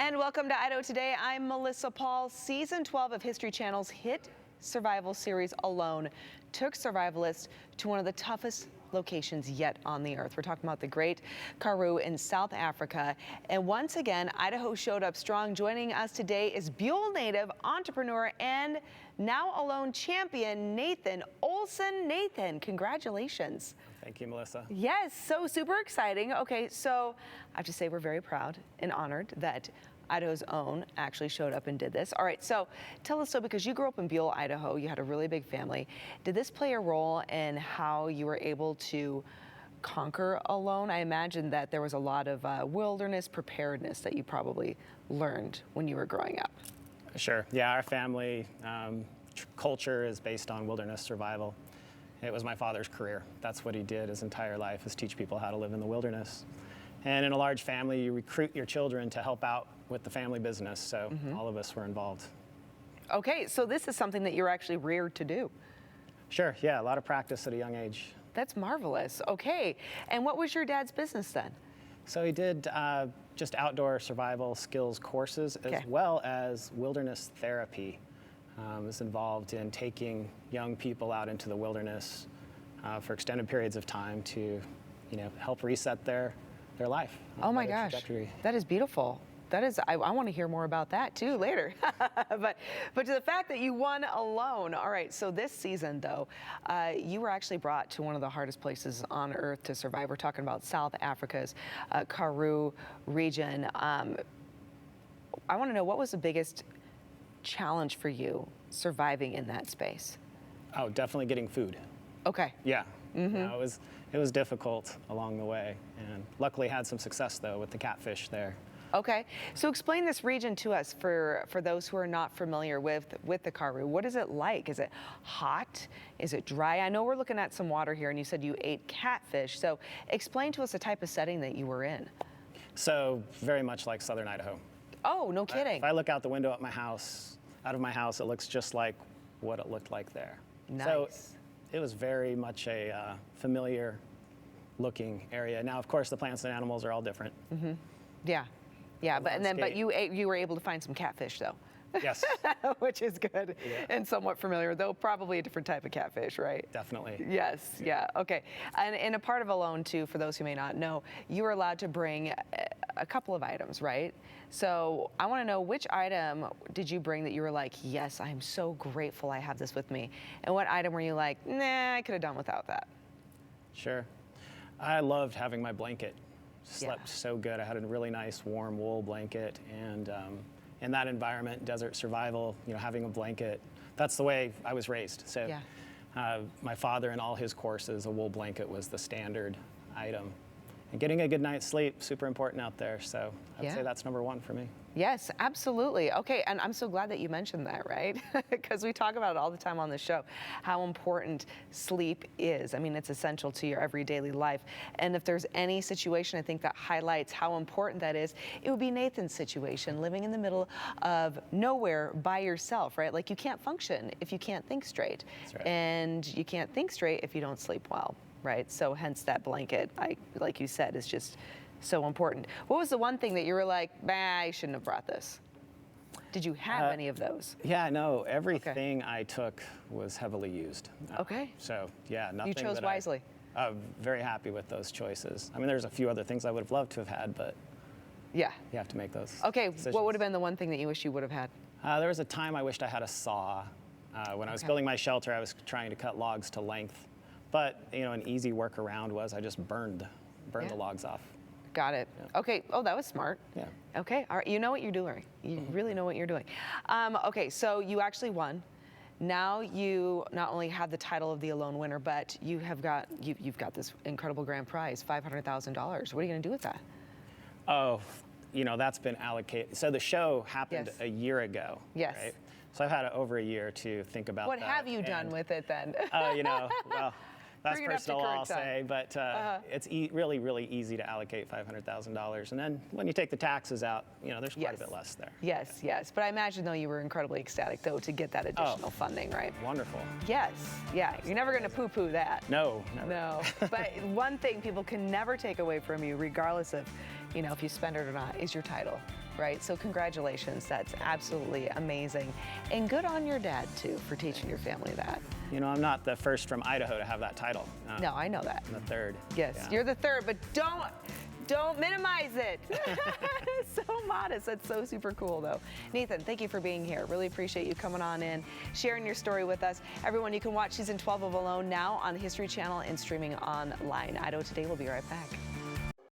And welcome to Idaho Today. I'm Melissa Paul. Season 12 of History Channel's hit survival series Alone took survivalists to one of the toughest locations yet on the earth. We're talking about the great Karu in South Africa. And once again, Idaho showed up strong. Joining us today is Buell native, entrepreneur, and now Alone champion, Nathan Olsen. Nathan, congratulations. Thank you, Melissa. Yes, so super exciting. Okay, so I have to say we're very proud and honored that Idaho's Own actually showed up and did this. All right, so tell us, so because you grew up in Buell, Idaho, you had a really big family. Did this play a role in how you were able to conquer Alone? I imagine that there was a lot of wilderness preparedness that you probably learned when you were growing up. Sure, yeah, our family culture is based on wilderness survival. It was my father's career. That's what he did his entire life, is teach people how to live in the wilderness. And in a large family, you recruit your children to help out with the family business, so all of us were involved. Okay, so this is something that you're actually reared to do. Sure, yeah, a lot of practice at a young age. That's marvelous. Okay, and what was your dad's business then? So he did just outdoor survival skills courses, as well as wilderness therapy. Was involved in taking young people out into the wilderness for extended periods of time to, help reset their life. Oh my gosh, that is beautiful. That is, I want to hear more about that too later. but to the fact that you won Alone. All right, so this season though, you were actually brought to one of the hardest places on earth to survive. We're talking about South Africa's Karu region. I want to know, what was the biggest challenge for you surviving in that space? Oh, definitely getting food. Okay. Yeah. It was difficult along the way, and luckily had some success though with the catfish there. Okay, so explain this region to us for those who are not familiar with the Karu. What is it like? Is it hot? Is it dry? I know we're looking at some water here, and you said you ate catfish. So explain to us the type of setting that you were in. So very much like Southern Idaho. Oh, no kidding. If I look out the window at out of my house, it looks just like what it looked like there. Nice. So it was very much a familiar looking area. Now, of course, the plants and animals are all different. Yeah, but you were able to find some catfish though. Yes. Which is good and somewhat familiar, though probably a different type of catfish, right? Definitely. Yes, yeah, okay. And a part of Alone too, for those who may not know, you were allowed to bring a couple of items, right? So I want to know, which item did you bring that you were like, yes, I'm so grateful I have this with me? And what item were you like, nah, I could have done without that? Sure. I loved having my blanket. Slept so good. I had a really nice warm wool blanket, and in that environment, desert survival, having a blanket, that's the way I was raised. So my father, in all his courses, a wool blanket was the standard item. And getting a good night's sleep, super important out there. So I'd say that's number one for me. Yes, absolutely. Okay, and I'm so glad that you mentioned that, right? Because we talk about it all the time on the show, how important sleep is. I mean, it's essential to your every daily life. And if there's any situation, I think, that highlights how important that is, it would be Nathan's situation, living in the middle of nowhere by yourself, right? Like, you can't function if you can't think straight. That's right. And you can't think straight if you don't sleep well, right? So hence that blanket, like you said, is just so important. What was the one thing that you were like, I shouldn't have brought this? Did you have any of those? Yeah, no, everything I took was heavily used. Okay. So yeah, nothing. You chose wisely. I'm very happy with those choices. I mean, there's a few other things I would have loved to have had, but you have to make those decisions. What would have been the one thing that you wish you would have had? There was a time I wished I had a saw. When I was building my shelter, I was trying to cut logs to length. But, an easy workaround was I just burned the logs off. Got it. Yeah. Okay. Oh, that was smart. Yeah. Okay. All right. You know what you're doing. You really know what you're doing. Okay. So you actually won. Now you not only have the title of the Alone winner, but you've got this incredible grand prize, $500,000. What are you going to do with that? Oh, that's been allocated. So the show happened a year ago. Yes. Right? So I've had over a year to think about what that. What have you done with it then? Well. That's personal, I'll say, but it's really, really easy to allocate $500,000. And then when you take the taxes out, there's quite a bit less there. Yes. But I imagine, though, you were incredibly ecstatic, though, to get that additional funding, right? Wonderful. Yes. Yeah. You're never going to poo-poo that. No, never. No. But one thing people can never take away from you, regardless of, if you spend it or not, is your title. right? So congratulations, that's absolutely amazing. And good on your dad too for teaching your family that. You know, I'm not the first from Idaho to have that title. No, I know that. I'm the third. Yes, Yeah. you're the third, but don't minimize it. So modest. That's so super cool, though. Nathan, thank you for being here. Really appreciate you coming on in, sharing your story with us. Everyone, you can watch season 12 of Alone now on the History Channel and streaming online. Idaho Today will be right back.